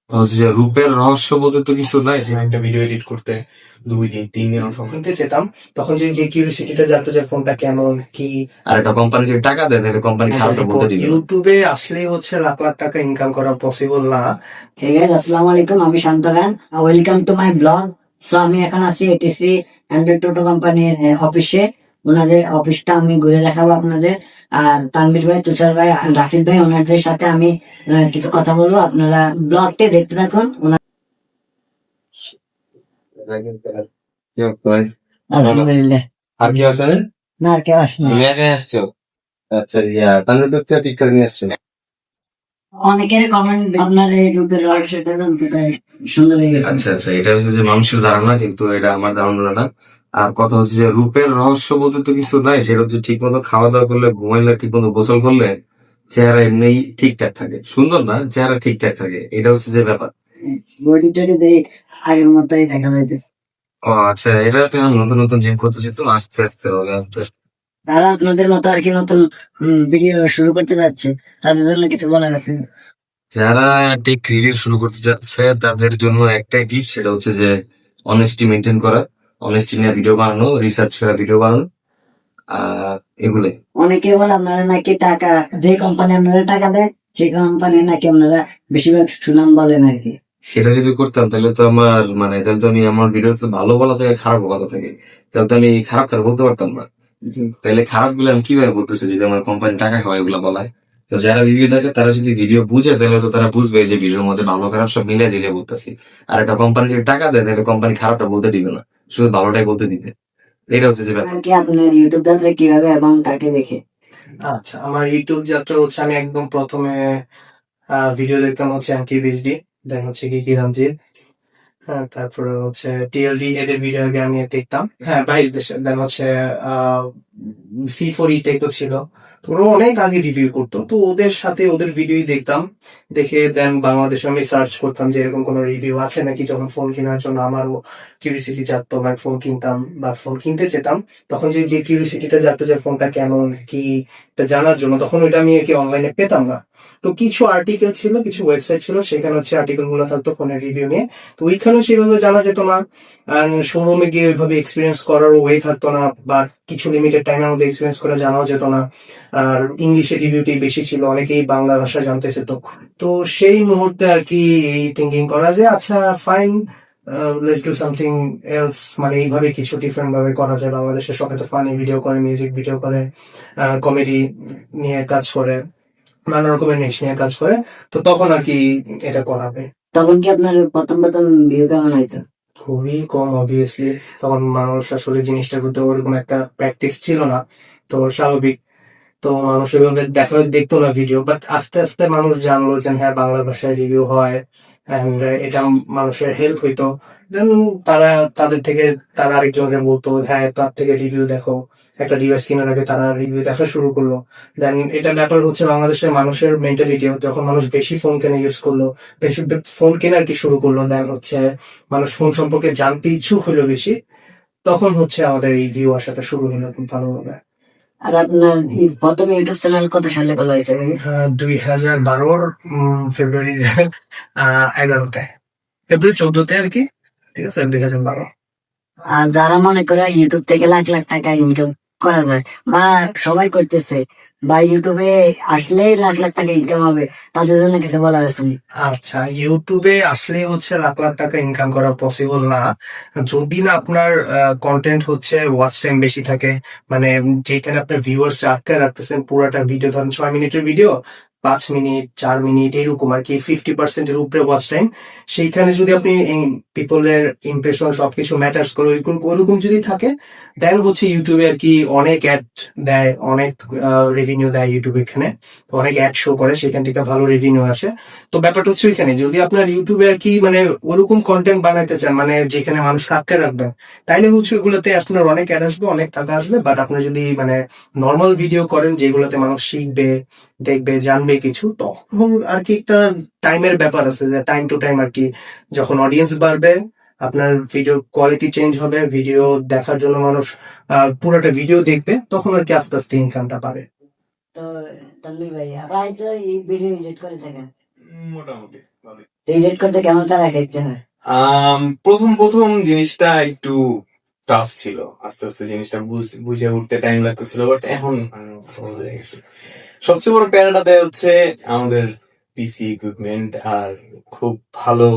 যে রূপের রহস্য বলতে তো কিছু নাই। একটা ভিডিও এডিট করতে 2 দিন 3 দিন সময় কিনতে যেতাম, তখন যে কিউরিসিটিটা জানতো যে ফোনটা কেমন কি। আর একটা কোম্পানি যদি টাকা দেয় তাহলে কোম্পানি খারাপটা বলতে দিবে না। ইউটিউবে আসলেই হচ্ছে লাখ লাখ টাকা ইনকাম করা পসিবল না। হে গাইস, আসসালামু আলাইকুম, আমি Shanto Khan. Welcome to my blog. So আমি এখন আছি এটিসি অ্যান্ড্রয়েড টোটো কোম্পানির অফিসে। ওনাদের অফিসটা আমি ঘুরে দেখাবো আপনাদের। আর তানভীর ভাই, তুষার ভাই, রাকিব ভাই, ওনাদের সাথে আমি কিছু কথা বলবো। আপনারা ব্লগটি দেখতে থাকুন। আলহামদুলিল্লাহ। আর কি আসে না, আর কেউ আসেনি। তুমি একাই আসছো? আচ্ছা, তাহলে তো ঠিক করে নিয়ে আসছো। অনেকের কমেন্ট আপনার এই রূপের রহস্যটা জানতে চাই, সুন্দর হয়ে গেছে। আচ্ছা আচ্ছা, এটা হচ্ছে যে মানুষের ধারণা, কিন্তু এটা আমার ধারণা না। আর কথা হচ্ছে যে রূপের রহস্য বলতে তো কিছু নাই। সেটা হচ্ছে ঠিক মতো খাওয়া দাওয়া করলে, ঘুমাইলে, ঠিক মতো গোসল করলে চেহারা এমনি ঠিকঠাক থাকে। সুন্দর না, চেহারা ঠিকঠাক থাকে, এটা হচ্ছে যে ব্যাপার। বডি টডি দেই আগের মতোই দেখা যাইতেছে। ও আচ্ছা, এটা তো আমি নতুন নতুন জিম করতেছি, তো আস্তে আস্তে হবে, আস্তে আস্তে। তারা আপনাদের মতো আর কি নতুন ভিডিও শুরু করতে যাচ্ছে, তাদের জন্য কিছু বলার আছে? যারা টেক রিভিউ শুরু করতে যাচ্ছে তাদের জন্য একটাই টিপস, সেটা হচ্ছে যে অনেস্টি মেনটেন করা, অনেস্টি নিয়ে ভিডিও বানানো, রিসার্চ করা ভিডিও বানানো, আর এগুলোই। অনেকে বলে আপনারা নাকি টাকা, যে কোম্পানি আপনারা টাকা দেয় সেই কোম্পানি নাকি আপনারা বেশিরভাগ সুনাম বলেন আর কি। সেটা যদি করতাম তাহলে তো আমার তাহলে তো আমি আমার ভিডিও তো ভালো বলা থেকে খারাপ বলা থেকে, তাহলে তো আমি খারাপ তার বলতে পারতাম না। তাহলে খারাপ গুলো আমি কিভাবে বলতেছি যদি আমার কোম্পানি টাকা খাওয়া এগুলো বলায়? তো যারা রিভিউ দেখে তারা যদি ভিডিও বুঝে তাহলে তো তারা বুঝবে যে ভিডিওর মধ্যে ভালো খারাপ সব মিলিয়ে দিলে বলতেছি। আর একটা কোম্পানি যদি টাকা দেয় তাহলে কোম্পানি খারাপটা বলতে দিবে না, শুধু ভালোটাই বলতে দিবে। এটা হচ্ছে যে ব্যাপার। আর কি আপনার ইউটিউব যাত্রা কিভাবে এবং কাকে দেখে? আচ্ছা, আমার ইউটিউব যাত্রা হচ্ছে আমি একদম প্রথমে ভিডিও দেখতাম হচ্ছে এমকে বিএসডি, দেন হচ্ছে কি রামজিৎ, হ্যাঁ, তারপরে হচ্ছে টিএলডি, এদের ভিডিও আগে আমি দেখতাম, হ্যাঁ, বাইরের দেশে। দেন হচ্ছে C4 টেকও ছিল, তো ওরা অনেক আগে রিভিউ করতো, তো ওদের সাথে ওদের ভিডিওই দেখতাম। দেখে দেন বাংলাদেশে আমি সার্চ করতাম যে এরকম কোনো রিভিউ আছে নাকি। যখন ফোন কেনার জন্য আমারও কিউরিসিটি জাগতো, আমার ফোন কিনতাম বা ফোন কিনতে যেতাম, তখন যে কিউরিসিটিটা জাগতো যে ফোনটা কেমন কি এটা জানার জন্য, তখন ওইটা আমি আর কি অনলাইনে পেতাম না। তো কিছু আর্টিকেল ছিল, কিছু ওয়েবসাইট ছিল, সেখানে হচ্ছে আর্টিকেল গুলো থাকতো ফোনের রিভিউ নিয়ে। তো ওইখানেও সেভাবে জানা যেত না, আর শোরুমে গিয়ে ওইভাবে এক্সপিরিয়েন্স করার ওয়ে থাকতো না, বা কিছু লিমিটেড টাইমের মধ্যে এক্সপিরিয়েন্স করে জানাও যেত না। আর ইংলিশে রিভিউটি বেশি ছিল, অনেকেই বাংলা ভাষা জানতে চেত। তো সেই মুহূর্তে আর কি এই থিঙ্কিং করা যে আচ্ছা fine, let's do something else, মানে এইভাবে কিছু ডিফারেন্ট ভাবে করা যায়। বাংলাদেশে সবাই তো ফানি ভিডিও করে, মিউজিক ভিডিও করে, কমেডি নিয়ে কাজ করে, নানা রকমের নিশ নিয়ে কাজ করে। তো তখন আর কি এটা করাবে। তখন কি আপনার প্রথম প্রথম ভিউ কেমন হইতো? খুবই কম, অবভিয়াসলি। তখন মানুষ আসলে জিনিসটার প্রতি ওরকম একটা প্র্যাকটিস ছিল না, তো স্বাভাবিক। তো মানুষ ওইভাবে দেখতো না ভিডিও, বাট আস্তে আস্তে মানুষ জানলো যে হ্যাঁ, বাংলা ভাষায় রিভিউ হয়, এন্ড এটা মানুষের হেল্প হইতো। দেন তারা তাদের থেকে তারা আরেকজনকে বলতো হ্যাঁ তার থেকে রিভিউ দেখো। একটা ডিভাইস কেনার আগে তারা রিভিউ দেখা শুরু করলো। দেন এটা ব্যাপার হচ্ছে বাংলাদেশের মানুষের মেন্টালিটি, যখন মানুষ বেশি ফোন কেনা ইউজ করলো, বেশি ফোন কেনার কি শুরু করলো, দেন হচ্ছে মানুষ ফোন সম্পর্কে জানতে ইচ্ছুক হলো বেশি, তখন হচ্ছে আমাদের এই ভিউ আসাটা শুরু হলো খুব ভালোভাবে। আর আপনার এই প্রথম ইউটিউব চ্যানেল কত সালে খোলা হয়েছে? 2012 ফেব্রুয়ারি 11তে, ফেব্রুয়ারি 14তে আর কি। ঠিক আছে, 2012। আর যারা মনে করে ইউটিউব থেকে লাখ লাখ টাকা ইনকাম করা যায়, বা সবাই করতেছে, বা ইউটিউবে আসলেই লাখ লাখ টাকা ইনকাম হবে, তাদের জন্য কিছু বলার আছে? আচ্ছা, ইউটিউবে আসলে হচ্ছে লাখ লাখ টাকা ইনকাম করা পসিবল না, যদি না আপনার কন্টেন্ট হচ্ছে ওয়াচ টাইম বেশি থাকে। মানে যেখানে আপনার ভিউয়ার্স আটকে রাখতেছেন পুরাটা ভিডিও, ধরেন 6 মিনিটের ভিডিও, 5 মিনিট 4 মিনিট এরকম আর কি, 50%-এর উপরে ওয়াচ টাইম। সেইখানে যদি আপনি পিপলের ইমপ্রেশন সবকিছু ম্যাটার্স করে ওরকম যদি থাকে, দেন হচ্ছে ইউটিউবে আর কি অনেক অ্যাড দেয়, অনেক রেভিনিউ দেয় ইউটিউব। এখানে অনেক অ্যাড শো করে, সেখান থেকে ভালো রেভিনিউ আসে। তো ব্যাপারটা হচ্ছে এখানে, যদি আপনার ইউটিউবে আর কি মানে ওরকম কন্টেন্ট বানাইতে চান, মানে যেখানে মানুষ আটকে রাখবেন, তাইলে হচ্ছে ওগুলোতে আপনার অনেক অ্যাড আসবে, অনেক টাকা আসবে। বাট আপনি যদি মানে নর্মাল ভিডিও করেন যেগুলোতে মানুষ শিখবে, দেখবে, জানবে কিছু, তখন আর কি একটা টাইমের ব্যাপার আছে, যে টাইম টু টাইম আর কি যখন অডিয়েন্স বাড়বে, আপনার ভিডিও কোয়ালিটি চেঞ্জ হবে, ভিডিও দেখার জন্য মানুষ পুরোটা ভিডিও দেখবে, তখন আর কি আস্তে আস্তে ইনকামটা বাড়ে। তো তানভীর ভাই, প্রায় তো এই ভিডিও এডিট করে থাকেন, মোটামুটি এডিট করতে কেমন তারা খেতে হয়? প্রথম প্রথম জিনিসটা একটু টাফ ছিল, আস্তে আস্তে জিনিসটা বুঝে উঠতে টাইম লাগতেছিল, বাট এখন সহজ হয়ে গেছে। সবচেয়ে বড় প্যারাটা দেয় হচ্ছে আমাদের পিসি ইকুইপমেন্ট, আর খুব ভালো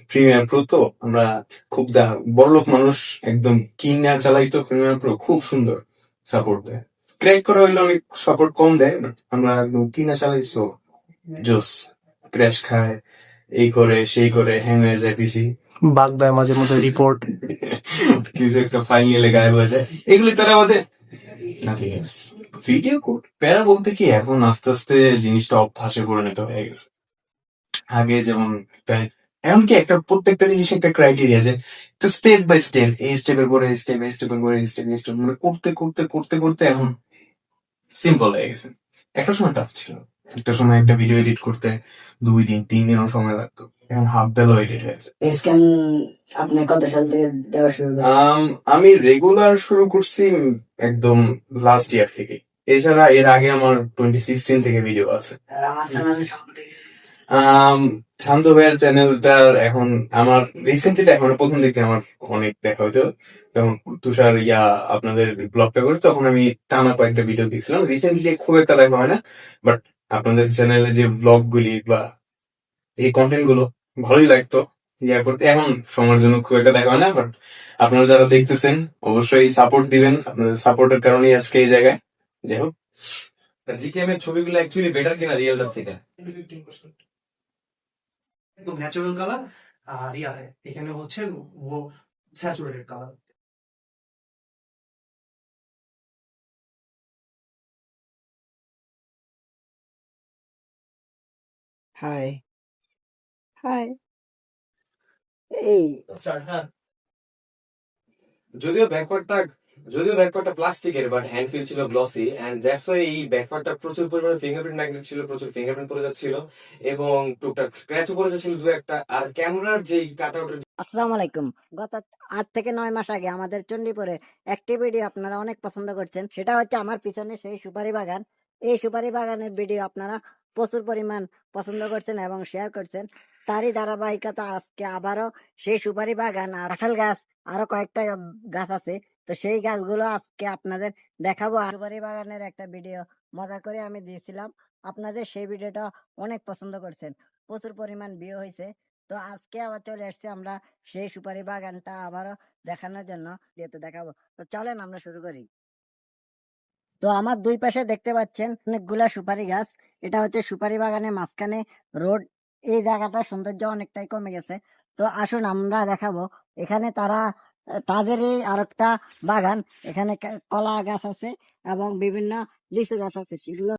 প্রিমিয়ার প্রো, তো আমরা খুব বড়লোক মানুষ, একদম কিনা চালাই তো প্রিমিয়ার প্রো খুব সুন্দর সাপোর্ট দেয়। ক্র্যাক করা হইলে অনেক সাপোর্ট কম দেয়, but আমরা একদম কিনা চালাই, সো জোস। ক্র্যাশ খায়, এই করে সেই করে, হ্যাং হয়ে যায় পিসি, বাগ দেয় মাঝে মধ্যে রিপোর্ট। কিছু একটা ফাইল এলে গায়েব হয়ে যায়, এগুলি তারা আমাদের ভিডিও কোড প্যারা বলতে কি এখন আস্তে আস্তে জিনিসটা অভ্যাসে পরিণত হয়ে গেছে। আগে যেমন এমনকি একটা প্রত্যেকটা জিনিস একটা ক্রাইটেরিয়া, যে তো স্টেপ বাই স্টেপ, এই স্টেপের পরে স্টেপ, এই স্টেপের পরে স্টেপ, এই স্টেপ, মানে করতে করতে করতে করতে এখন সিম্পল হয়ে গেছে। একটা সময় টাফ ছিল, একটা সময় একটা ভিডিও এডিট করতে 2 দিন 3 দিনও সময় লাগতো, এখন হাফ বেলাও এডিট হয়েছে। স্ক্যান আপনি কত সাল থেকে দেওয়া শুরু করেন? আমি রেগুলার শুরু করছি একদম লাস্ট ইয়ার থেকে। এছাড়া এর আগে আমার 2016 থেকে ভিডিও আছে। আর আমার চ্যানেলে সম্পর্কে কিছু? শান্ত ভাইয়ের চ্যানেলটার এখন আমার রিসেন্টলি দেখা, মানে প্রথম দিকে আমার অনেক দেখা হতো, যখন তুষার আপনাদের ব্লগটা করে, তখন আমি টানা কয়েকটা ভিডিও দেখছিলাম। রিসেন্টলি খুব একটা দেখা হয় না, বাট আপনাদের চ্যানেলে যে ব্লগ গুলি বা এই কন্টেন্ট গুলো ভালোই লাগতো করতে। এখন সময়ের জন্য খুব একটা দেখা হয় না, বাট আপনারা যারা দেখতেছেন অবশ্যই সাপোর্ট দিবেন, আপনাদের সাপোর্টের কারণেই আজকে এই জায়গায়। যাই হোক, জিকেএম এর ছবিগুলো অ্যাকচুয়ালি বেটার কিনা রিয়েলটার থেকে? একদম ন্যাচারাল কালার, আর এখানে হচ্ছে ও স্যাচুরেটেড কালার। হাই হাই এই হ্যাঁ, যদিও ব্যাকপার্টটা প্লাস্টিকের, বাট হ্যান্ড ফিল ছিল গ্লসি, এন্ড দ্যাটস ওয়াই এই ব্যাকপার্টটা প্রচুর পরিমাণে ফিঙ্গারপ্রিন্ট ম্যাগনেট ছিল, প্রচুর ফিঙ্গারপ্রিন্ট পড়ে যাচ্ছিল, এবং টুকটাক স্ক্র্যাচও পড়ে যাচ্ছিল 2-1টা। আর ক্যামেরার যেই কাট আউটের আসসালামু আলাইকুম। গত 8 থেকে 9 মাস আগে আমাদের চণ্ডীপুরে একটি ভিডিও আপনারা অনেক পছন্দ করছেন, সেটা হচ্ছে আমার পিছনে সেই সুপারি বাগান। এই সুপারি বাগানের ভিডিও আপনারা প্রচুর পরিমাণ পছন্দ করছেন এবং শেয়ার করছেন। তারই ধারাবাহিকতা আজকে আবারও সেই সুপারি বাগান আর কাঁঠাল গাছ, আরো কয়েকটা গাছ আছে, তো সেই গাছগুলো আজকে আপনাদের দেখাবো। আর সুপারি বাগানের একটা ভিডিও মজা করে আমি দিয়েছিলাম, আপনাদের সেই ভিডিওটা অনেক পছন্দ করছেন, প্রচুর পরিমাণ ভিউ হয়েছে। তো আজকে আবার চলে আসছি আমরা সেই সুপারি বাগানটা আবারও দেখানোর জন্য, যেহেতু দেখাবো। তো চলেন আমরা শুরু করি। তো আমার দুই পাশে দেখতে পাচ্ছেন অনেকগুলা সুপারি গাছ, এটা হচ্ছে সুপারি বাগানের মাঝখানে রোড। এই জায়গাটার সৌন্দর্য অনেকটাই কমে গেছে, তো আসুন আমরা দেখাবো। এখানে তারা তাদেরই আরেকটা বাগান, এখানে কলা গাছ আছে এবং বিভিন্ন লিচু গাছ আছে, সেগুলো